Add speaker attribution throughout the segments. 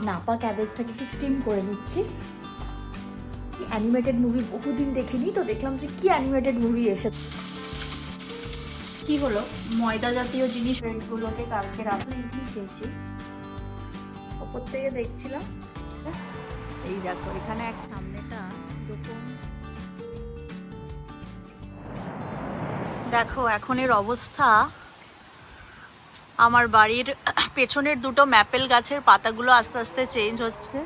Speaker 1: নাপা ক্যাবেজটাকে একটু স্টিম করে নিচ্ছি। অ্যানিমেটেড মুভি বহুদিন দেখিনি, তো দেখলাম যে কি অ্যানিমেটেড মুভি এসেছে। কি হলো, ময়দা জাতীয় জিনিস ব্রেডগুলোকে কালকে রাতে ইডলি খেয়েছি, ওপর থেকে দেখছিলাম। এই দেখো এখানে এক সামনেটা এরকম, দেখো এখন এর অবস্থা। আমার বাড়ির পেছনের দুটো ম্যাপেল গাছের পাতাগুলো আস্তে আস্তে চেঞ্জ হচ্ছে।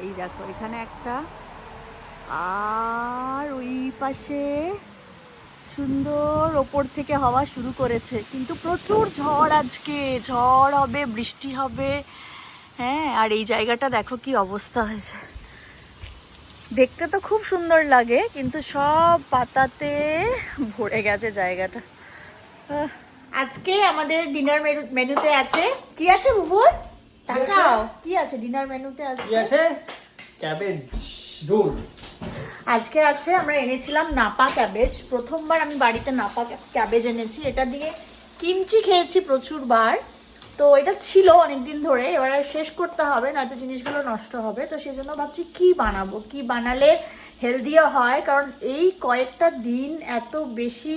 Speaker 1: এই দেখো এখানে একটা, আর ওই পাশে সুন্দর ওপর থেকে হওয়া শুরু করেছে, কিন্তু প্রচুর ঝড়, আজকে ঝড় হবে, বৃষ্টি হবে। হ্যাঁ, আর এই জায়গাটা দেখো কি অবস্থা হয়েছে। দেখতে তো খুব সুন্দর লাগে, কিন্তু সব পাতাতে ভরে গেছে জায়গাটা। আজকে আমাদের ডিনার মেনুতে আছে, কি আছে বুবুর? তাকাও, কি আছে ডিনার মেনুতে? আজকে
Speaker 2: আছে ক্যাবেজ রোল।
Speaker 1: আজকে আছে, আমরা এনেছিলাম নাপা ক্যাবেজ। প্রথমবার আমি বাড়িতে নাপা ক্যাবেজ এনেছি। এটা দিয়ে কিমচি খেয়েছি প্রচুর বার, তো এটা ছিল অনেকদিন ধরে, এবারে শেষ করতে হবে, নয়তো জিনিসগুলো নষ্ট হবে। তো সেই জন্য ভাবছি কি বানাবো, কি বানালে হেলদিও হয়, কারণ এই কয়েকটা দিন এত বেশি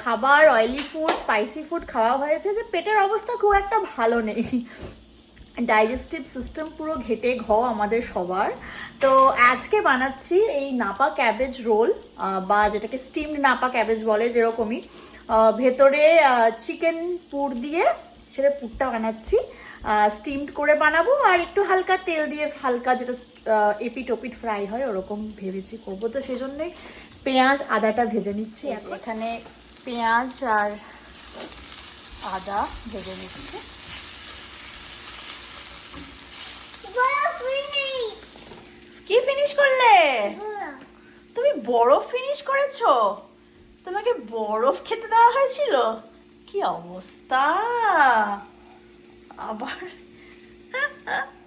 Speaker 1: খাবার, অয়েলি ফুড, স্পাইসি ফুড খাওয়া হয়েছে যে পেটের অবস্থা খুব একটা ভালো নেই। ডাইজেস্টিভ সিস্টেম পুরো ঘেটে আমাদের সবার। তো আজকে বানাচ্ছি এই নাপা ক্যাবেজ রোল, বা যেটাকে স্টিমড নাপা ক্যাবেজ বলে, যেরকমই ভেতরে চিকেন পুর দিয়ে সেটা পুরটা বানাচ্ছি। স্টিমড করে বানাবো, আর একটু হালকা তেল দিয়ে হালকা, যেটা এপিট ওপিট ফ্রাই হয় ওরকম ভেবেছি করবো। তো সেই জন্যই পেঁয়াজ আদাটা ভেজে নিচ্ছি। এখানে পেঁয়াজ আর আদা ভেজে নিচ্ছি। কি ফিনিশ করলে তুমি? বরফ ফিনিশ করেছো? তোমাকে বরফ খেতে দেওয়া হয়েছিল? কি অবস্থা আবার।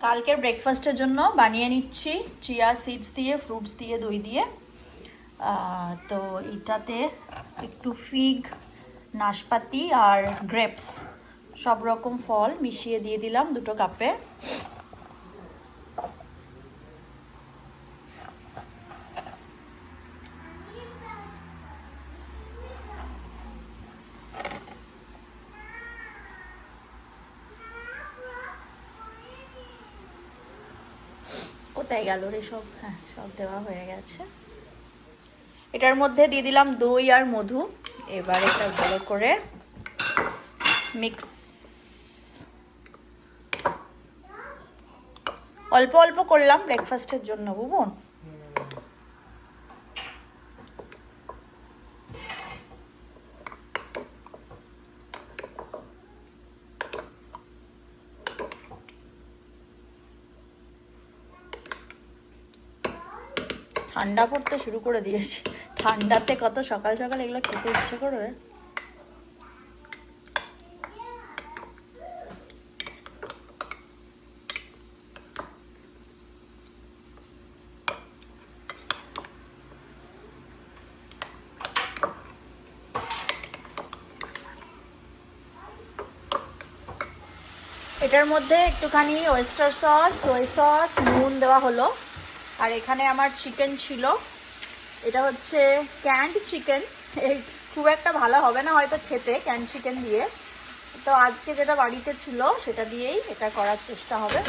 Speaker 1: কালকের ব্রেকফাস্টের জন্য বানিয়ে নিচ্ছি চিয়া সিডস দিয়ে, ফ্রুটস দিয়ে, দই দিয়ে। তো এটাতে একটু ফিগ, নাশপাতি আর গ্রেপস, সব রকম ফল মিশিয়ে দিয়ে দিলাম 2 কাপে। কোথায় গেল রে সব? হ্যাঁ, সব দেওয়া হয়ে গেছে। এটার মধ্যে দিয়ে দিলাম দই আর মধু। এবার এটা ভালো করে মিক্স, অল্প অল্প করলাম ব্রেকফাস্টের জন্য বুবুন। ঠান্ডা পড়তে শুরু করে দিয়েছি, ঠান্ডাতে কত সকাল সকাল এগুলো খেতে ইচ্ছে করবে। এটার মধ্যে একটুখানি ওয়েস্টার সস, সোয়া সস, নুন দেওয়া হলো। আর এখানে আমার চিকেন ছিল, এটা হচ্ছে ক্যান্ড চিকেন। এই খুব একটা ভালো হবে না হয়তো খেতে ক্যান্ড চিকেন দিয়ে, তো আজকে যেটা বাড়িতে ছিল সেটা দিয়েই এটা করার চেষ্টা হবে।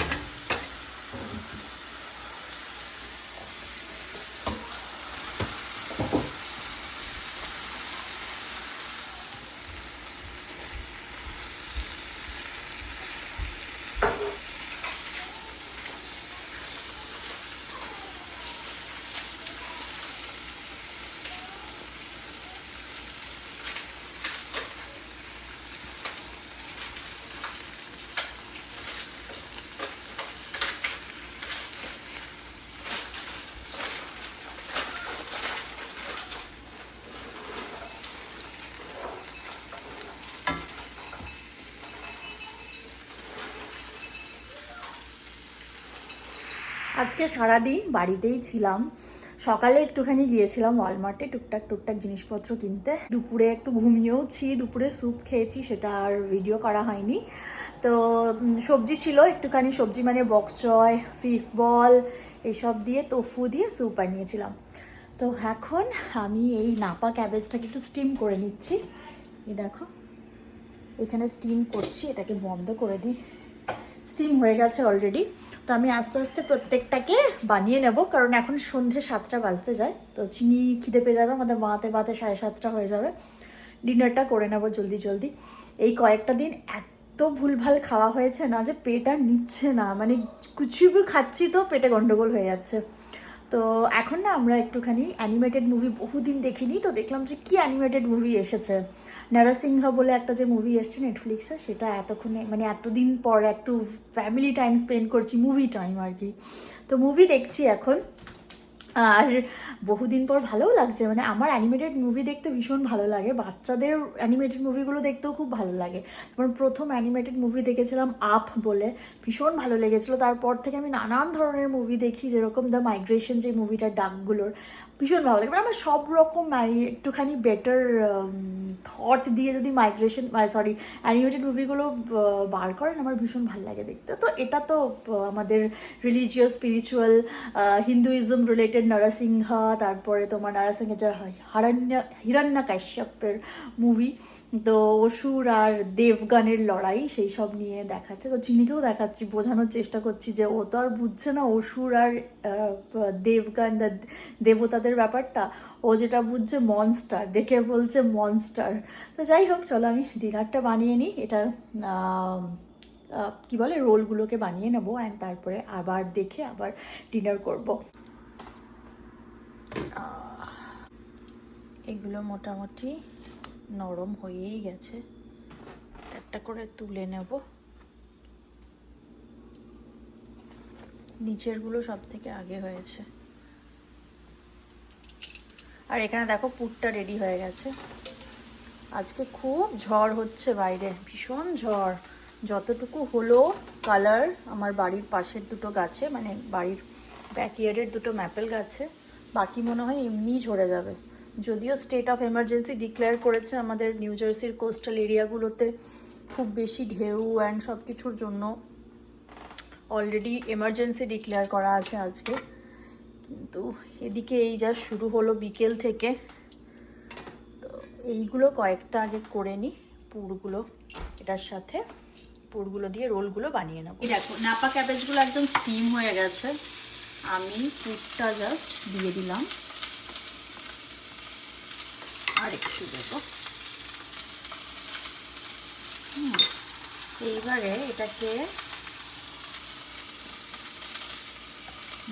Speaker 1: আজকে সারাদিন বাড়িতেই ছিলাম। সকালে একটুখানি গিয়েছিলাম ওয়ালমার্টে টুকটাক জিনিসপত্র কিনতে। দুপুরে একটু ঘুমিয়েওছি, দুপুরে স্যুপ খেয়েছি, সেটা আর ভিডিও করা হয়নি। তো সবজি ছিল একটুখানি, সবজি মানে বকচয়, ফিশ বল এইসব দিয়ে, তোফু দিয়ে স্যুপ বানিয়েছিলাম। তো এখন আমি এই নাপা ক্যাবেজটাকে একটু স্টিম করে নিচ্ছি। এই দেখো এখানে স্টিম করছি, এটাকে বন্ধ করে দিই। স্টিম হয়ে গেছে অলরেডি। তো আমি আস্তে আস্তে প্রত্যেকটাকে বানিয়ে নেব, কারণ এখন সন্ধ্যে 7টা বাজতে যায়। তো চিনি খিদে পেয়ে যাবে আমাদের, বাতে 7:30 হয়ে যাবে। ডিনারটা করে নেব জলদি জলদি। এই কয়েকটা দিন এত ভুলভাল খাওয়া হয়েছে না যে পেট আর নিচ্ছে না, মানে কিছু খাচ্ছি তো পেটে গন্ডগোল হয়ে যাচ্ছে। তো এখন না আমরা একটুখানি অ্যানিমেটেড মুভি বহুদিন দেখিনি, তো দেখলাম যে কি অ্যানিমেটেড মুভি এসেছে। নরসিংহ বলে একটা যে মুভি এসছে নেটফ্লিক্সে, সেটা এতক্ষণে মানে এতদিন পর একটু ফ্যামিলি টাইম স্পেন্ড করছি, মুভি টাইম আর কি। তো মুভি দেখছি এখন, আর বহুদিন পর ভালোও লাগছে। মানে আমার অ্যানিমেটেড মুভি দেখতে ভীষণ ভালো লাগে, বাচ্চাদের অ্যানিমেটেড মুভিগুলো দেখতেও খুব ভালো লাগে। আমার প্রথম অ্যানিমেটেড মুভি দেখেছিলাম আপ বলে, ভীষণ ভালো লেগেছিলো। তারপর থেকে আমি নানান ধরনের মুভি দেখি, যেরকম দ্য মাইগ্রেশন যে মুভিটা ডাকগুলোর, ভীষণ ভালো লাগে। মানে আমার সব রকম একটুখানি বেটার থট দিয়ে যদি মাইগ্রেশন অ্যানিমেটেড মুভিগুলো বার করেন, আমার ভীষণ ভালো লাগে দেখতে। তো এটা তো আমাদের religious spiritual Hinduism related Narasimha, তারপরে তোমার নরসিংহ যে হিরণ্যকাশ্যপের মুভি, তো অসুর আর দেবগণের লড়াই সেই সব নিয়ে দেখাচ্ছে। তো চিনিকেও দেখাচ্ছি, বোঝানোর চেষ্টা করছি যে ও তো আর বুঝছে না অসুর আর দেবগণ দেবতাদের ব্যাপারটা, ও যেটা বুঝছে মনস্টার, দেখে বলছে মনস্টার। তো যাই হোক, চলো আমি ডিনারটা বানিয়ে নিই। এটা কি বলে রোলগুলোকে বানিয়ে নেবো, অ্যান্ড তারপরে আবার দেখে আবার ডিনার করব। এগুলো মোটামুটি নরম হয়েই গেছে, একটা করে তুলে নেব। নিচেরগুলো সব থেকে আগে হয়েছে। আর এখানে দেখো পুরটা রেডি হয়ে গেছে। আজকে খুব ঝড় হচ্ছে বাইরে, ভীষণ ঝড়। যতটুকু হলো কালার আমার বাড়ির পাশের দুটো গাছে, মানে বাড়ির ব্যাকইয়ার্ডের দুটো ম্যাপেল গাছে, বাকি মনে হয় এমনিই ঝরে যাবে। যদিও স্টেট অফ এমার্জেন্সি ডিক্লেয়ার করেছে আমাদের নিউ জার্সির কোস্টাল এরিয়াগুলোতে, খুব বেশি ঢেউ অ্যান্ড সব কিছুর জন্য অলরেডি এমার্জেন্সি ডিক্লেয়ার করা আছে আজকে। কিন্তু এদিকে এই যা শুরু হলো বিকেল থেকে, তো এইগুলো কয়েকটা আগে করে নিই, পুরগুলো এটার সাথে, পুরগুলো দিয়ে রোলগুলো বানিয়ে নেবো। দেখো নাপা ক্যাবেজগুলো একদম স্টিম হয়ে গেছে, আমি পুরটা জাস্ট দিয়ে দিলাম, আর একটু দেবো। এইবারে এটাকে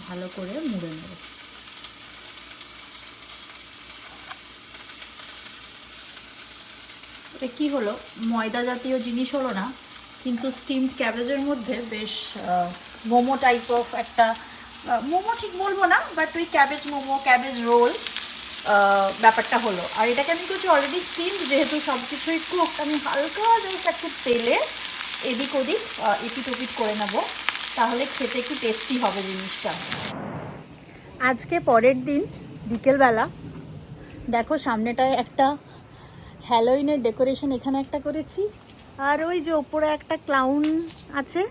Speaker 1: ভালো করে মুড়ে নেব। এটা কি হলো, ময়দা জাতীয় জিনিস হলো না, কিন্তু স্টিমড ক্যাবেজের মধ্যে বেশ মোমো টাইপ অফ একটা, মোমো ঠিক বলবো না, বাট ওই ক্যাবেজ মোমো, ক্যাবেজ রোল ব্যাপারটা হলো। আর এটাকে আমি কিছু অলরেডি স্টিমড, যেহেতু সব কিছুই কুক, আমি হালকা জাস্ট একটু তেলে এদিক ওদিক এপিট ওপিট করে নেবো, তাহলে খেতে একটু টেস্টি হবে জিনিসটা। আজকে পরের দিন বিকেলবেলা দেখো, সামনেটায় একটা হ্যালোইনের ডেকোরেশন এখানে একটা করেছি, আর ওই যে ওপরে একটা ক্লাউন আছে।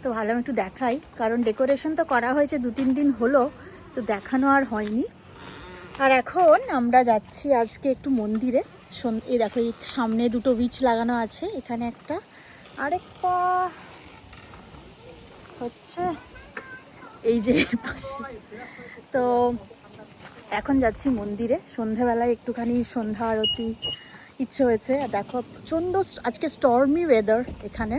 Speaker 1: তো ভালো আমি একটু দেখাই, কারণ ডেকোরেশন তো করা হয়েছে 2-3 দিন হলো, তো দেখানো আর হয়নি। আর এখন আমরা যাচ্ছি আজকে একটু মন্দিরে। এই দেখো এই সামনে দুটো উইচ লাগানো আছে, এখানে একটা, আরেকটা হচ্ছে এই যে পাশে। তো এখন যাচ্ছি মন্দিরে, সন্ধ্যাবেলায় একটুখানি সন্ধ্যা আরতি ইচ্ছে হয়েছে। দেখো প্রচণ্ড আজকে স্টর্মি ওয়েদার এখানে,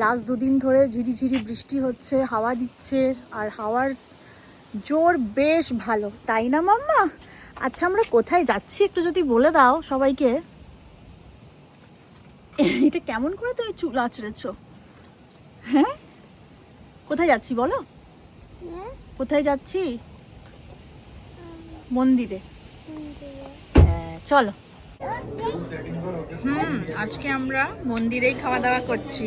Speaker 1: লাস্ট 2 দিন ধরে ঝিরিঝিরি বৃষ্টি হচ্ছে, হাওয়া দিচ্ছে, আর হাওয়ার জোর বেশ ভালো, তাই না মাম্মা? আচ্ছা আমরা কোথায় যাচ্ছি একটু যদি বলে দাও সবাইকে। এটা কেমন করে তুমি চুল আঁচড়েছ? হ্যাঁ, কোথায় যাচ্ছি বলো? কোথায় যাচ্ছি? মন্দিরে। চলো। আজকে আমরা মন্দিরেই খাওয়া দাওয়া করছি।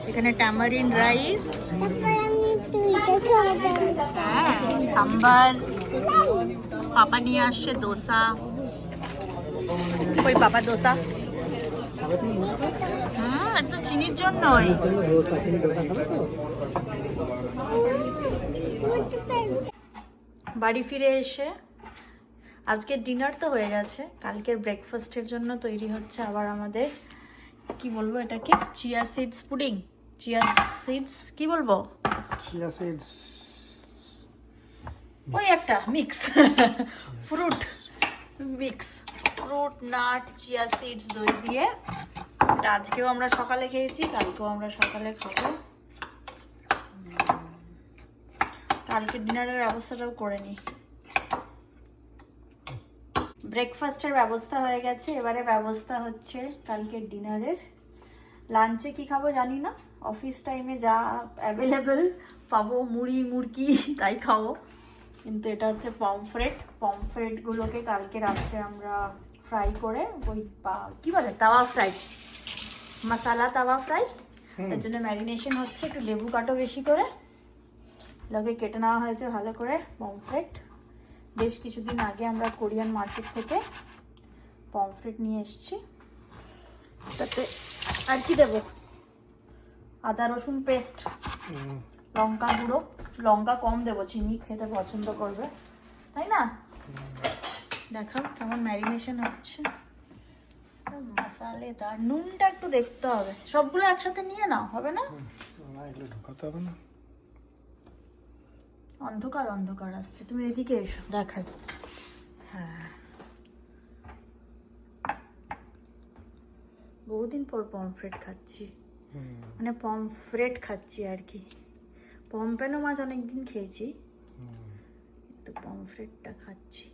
Speaker 1: এখানে ট্যামারিন রাইস, সাম্বার, পাপা নিয়ে আসছে দোসা। ওই পাপা দোসা, একটু চিনির জন্যই। বাড়ি ফিরে এসে আজকের ডিনার তো হয়ে গেছে, কালকের ব্রেকফাস্টের জন্য তৈরি হচ্ছে আবার আমাদের, কি বলবো এটাকে, chia seeds pudding, chia seeds কি বলবো,
Speaker 2: চিয়া সিডস,
Speaker 1: ওই একটা mix fruit mix, fruit nut chia seeds দই দিয়ে। এটা আজকেও আমরা সকালে খেয়েছি, কালকেও আমরা সকালে খাবো। কালকে ডিনারের ব্যবস্থাটাও করে নিই। ব্রেকফাস্টের ব্যবস্থা হয়ে গেছে, এবারে ব্যবস্থা হচ্ছে কালকের ডিনারের। লাঞ্চে কি খাবো জানি না, অফিস টাইমে যা অ্যাভেলেবেল পাবো মুড়ি মুড়কি তাই খাবো। কিন্তু এটা হচ্ছে পমফ্রেট, পমফ্রেটগুলোকে কালকে রাত্রে আমরা ফ্রাই করে ওই কি বলে তাওয়া ফ্রাই, মশালা তাওয়া ফ্রাই, এর জন্য ম্যারিনেশন হচ্ছে। একটু লেবু কাটো বেশি করে, এগুলোকে কেটে নেওয়া হয়েছে ভালো করে। পমফ্রেট বেশ কিছুদিন আগে আমরা কোরিয়ান মার্কেট থেকে পমফ্রেট নিয়ে এসেছি। তাতে আর কি দেবো, আদা রসুন পেস্ট, লঙ্কা গুঁড়ো, লঙ্কা কম দেবো, চিনি খেতে পছন্দ করবে তাই না। দেখাও কেমন ম্যারিনেশন হচ্ছে, মশালেদার। নুনটা একটু দেখতে হবে, সবগুলো একসাথে নিয়ে নাও, হবে না?
Speaker 2: এগুলো ঢোকাতে হবে না।
Speaker 1: অন্ধকার অন্ধকার আসছে, তুমি এদিকে এসো দেখাই। হ্যাঁ, বহুদিন পর পমফ্রেট খাচ্ছি, মানে পমফ্রেট খাচ্ছি আর কি। পমপ্যানো মাছ অনেকদিন খেয়েছি, কিন্তু পমফ্রেটটা খাচ্ছি।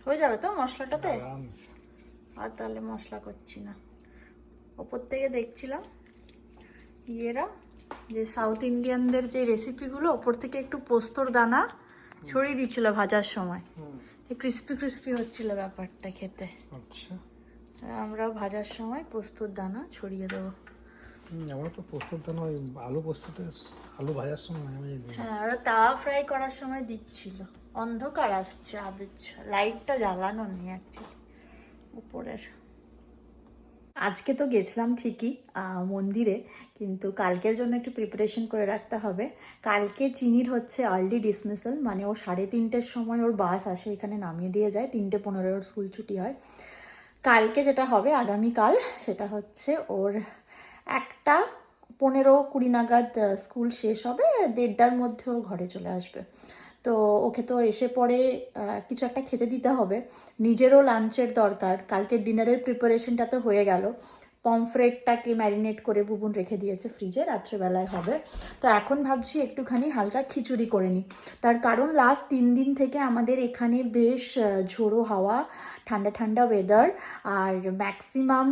Speaker 1: হয়ে যাবে তো মশলাটাতে, আর তাহলে মশলা করছি না। ওপর থেকে দেখছিলাম ইয়েরা যে সাউথ ইন্ডিয়ানদের যে রেসিপিগুলো, ওপর থেকে একটু পোস্তর দানা ছড়িয়ে দিচ্ছিল ভাজার সময়, ক্রিস্পি ক্রিস্পি হচ্ছিল ব্যাপারটা খেতে।
Speaker 2: আচ্ছা,
Speaker 1: আমরাও ভাজার সময় পোস্তর দানা ছড়িয়ে দেবো।
Speaker 2: আমরা তো পোস্তর দানা ওই আলু পোস্ততে, আলু ভাজার সময় আমি দিই।
Speaker 1: হ্যাঁ, ওরা তাওয়া ফ্রাই করার সময় দিচ্ছিল। অন্ধকার আসছে, লাইটটা জ্বালানো নেই অ্যাকচুয়ালি উপরের। আজকে তো গেছিলাম ঠিকই মন্দিরে, কিন্তু কালকের জন্য একটু প্রিপারেশন করে রাখতে হবে। কালকে চিনির হচ্ছে আর্লি ডিসমিসাল, মানে ও 3:30-র সময় ওর বাস আসে, এখানে নামিয়ে দিয়ে যায়, 3:15 ওর স্কুল ছুটি হয়। কালকে যেটা হবে আগামীকাল, সেটা হচ্ছে ওর 1:15-20 নাগাদ স্কুল শেষ হবে, 1:30টার মধ্যে ও ঘরে চলে আসবে। তো ওকে তো এসে পরে কিছু একটা খেতে দিতে হবে, নিজেরও লাঞ্চের দরকার। কালকের ডিনারের প্রিপারেশনটা তো হয়ে গেল, পমফ্রেটটাকে ম্যারিনেট করে বুবুন রেখে দিয়েছে ফ্রিজে, রাত্রেবেলায় হবে। তো এখন ভাবছি একটুখানি হালকা খিচুড়ি করে নিই, তার কারণ লাস্ট 3 দিন থেকে আমাদের এখানে বেশ ঝোড়ো হাওয়া, ঠান্ডা ঠান্ডা ওয়েদার, আর ম্যাক্সিমাম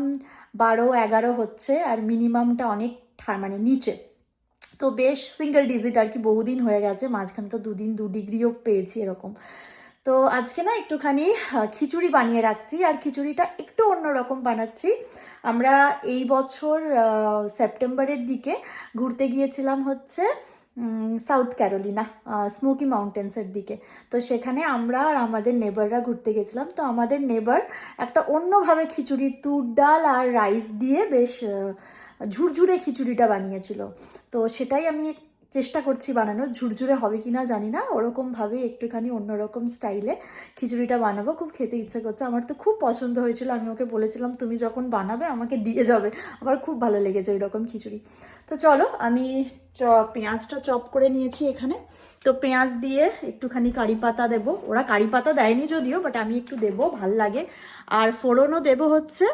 Speaker 1: 12-11 হচ্ছে, আর মিনিমামটা অনেক মানে নিচে। তো বেশ সিঙ্গেল ডিজিট আর কি, বহুদিন হয়ে গেছে, মাঝখানে তো 2 দিন 2 ডিগ্রিও পেয়েছি এরকম। তো আজকে না একটুখানি খিচুড়ি বানিয়ে রাখছি, আর খিচুড়িটা একটু অন্যরকম বানাচ্ছি। আমরা এই বছর সেপ্টেম্বরের দিকে ঘুরতে গিয়েছিলাম হচ্ছে সাউথ ক্যারোলিনা, স্মোকি মাউন্টেন্সের দিকে। তো সেখানে আমরা আর আমাদের নেবাররা ঘুরতে গেছিলাম। তো আমাদের নেবার একটা অন্যভাবে খিচুড়ি, তুর ডাল আর রাইস দিয়ে বেশ ঝুরঝুরে খিচুড়িটা বানিয়েছিল। তো সেটাই আমি চেষ্টা করছি বানানোর, ঝুরঝুরে হবে কি না জানি না, ওরকমভাবে একটুখানি অন্যরকম স্টাইলে খিচুড়িটা বানাবো। খুব খেতে ইচ্ছে করছে, আমার তো খুব পছন্দ হয়েছিল। আমি ওকে বলেছিলাম তুমি যখন বানাবে আমাকে দিয়ে যাবে, আমার খুব ভালো লেগেছে ওই রকম খিচুড়ি। তো চলো, আমি পেঁয়াজটা চপ করে নিয়েছি এখানে। তো পেঁয়াজ দিয়ে একটুখানি কারি পাতা দেবো, ওরা কারি পাতা দেয়নি যদিও, বাট আমি একটু দেবো, ভাল লাগে। আর ফোড়নও দেবো হচ্ছে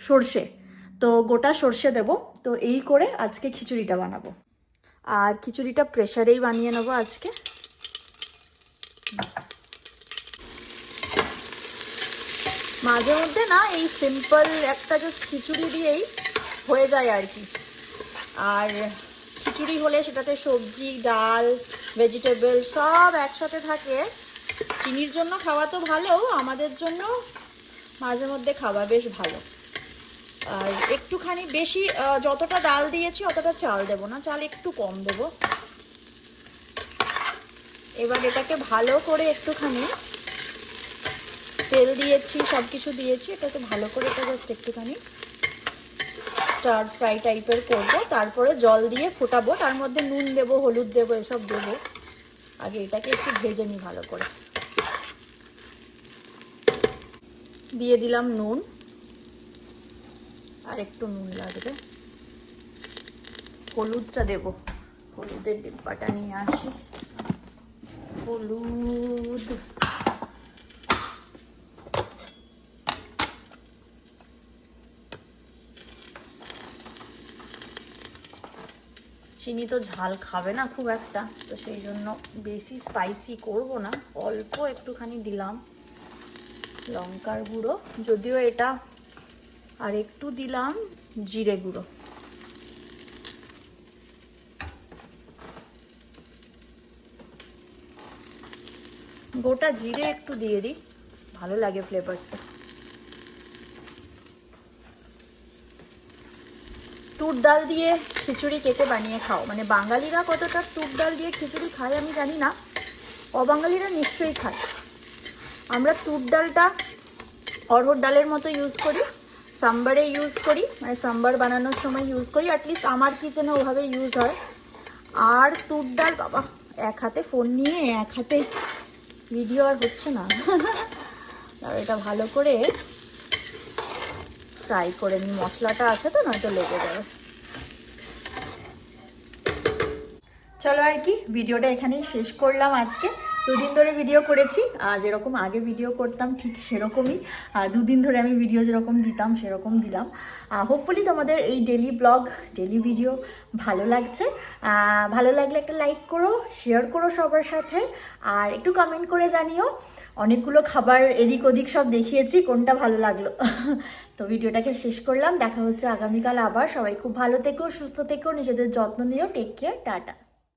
Speaker 1: সর্ষে, তো গোটা সর্ষে দেবো। তো এই করে আজকে খিচুড়িটা বানাবো, আর খিচুড়িটা প্রেসারেই বানিয়ে নেবো আজকে। মাঝে মধ্যে না এই সিম্পল একটা জাস্ট খিচুড়ি দিয়েই হয়ে যায় আর কি। আর খিচুড়ি হলে সেটাতে সবজি, ডাল, ভেজিটেবল সব একসাথে থাকে। চিনির জন্য খাওয়া তো ভালো, আমাদের জন্য মাঝে মধ্যে খাওয়া বেশ ভালো। আর একটুখানি বেশি, যতটা ডাল দিয়েছি অতটা চাল দেবো না, চাল একটু কম দেবো। এবার এটাকে ভালো করে একটুখানি তেল দিয়েছি, সব কিছু দিয়েছি। এটাকে ভালো করে এটা জাস্ট একটুখানি স্টার ফ্রাই টাইপের করবো, তারপরে জল দিয়ে ফোটাবো, তার মধ্যে নুন দেবো, হলুদ দেবো, এসব দেবো। আগে এটাকে একটু ভেজে নিই ভালো করে। দিয়ে দিলাম নুন, আর একটু নুন লাগবে। হলুদটা দেবো, হলুদের ডিব্বাটা নিয়ে আসি। হলুদ, চিনি তো ঝাল খাবে না খুব একটা, তো সেই জন্য বেশি স্পাইসি করব না, অল্প একটুখানি দিলাম লঙ্কার গুঁড়ো, যদিও এটা, আর একটু দিলাম জিরে গুঁড়ো। গোটা জিরে একটু দিয়ে দিই, ভালো লাগে ফ্লেভারটা। তুর ডাল দিয়ে খিচুড়ি কে কে বানিয়ে খাও? মানে বাঙালিরা কতটা তুর ডাল দিয়ে খিচুড়ি খায় আমি জানি না, অবাঙালিরা নিশ্চয়ই খায়। আমরা তুর ডালটা অরহর ডালের মতো ইউজ করি, সাম্বারে ইউজ করি, মানে সাম্বার বানানোর সময় ইউজ করি, অ্যাটলিস্ট আমার কিচেনে ওভাবে ইউজ হয়। আর তুর ডাল, বাবা এক হাতে ফোন নিয়ে এক হাতে ভিডিও আর হচ্ছে না। আর এটা ভালো করে ফ্রাই করে নিই, মশলাটা আছে তো, নয়তো লেগে যাবে। চলো আর কি, ভিডিওটা এখানেই শেষ করলাম আজকে। দুদিন ধরে ভিডিও করেছি, যেরকম আগে ভিডিও করতাম ঠিক সেরকমই, দুদিন ধরে আমি ভিডিও যেরকম দিতাম সেরকম দিলাম। হোপফুলি তোমাদের এই ডেলি ব্লগ, ডেলি ভিডিও ভালো লাগছে। ভালো লাগলে একটা লাইক করো, শেয়ার করো সবার সাথে, আর একটু কমেন্ট করে জানিও। অনেকগুলো খাবার এদিক ওদিক সব দেখিয়েছি, কোনটা ভালো লাগলো। তো ভিডিওটাকে শেষ করলাম, দেখা হচ্ছে আগামীকাল আবার। সবাই খুব ভালো থেকো, সুস্থ থেকো, নিজেদের যত্ন নিও, টেক কেয়ার, টাটা।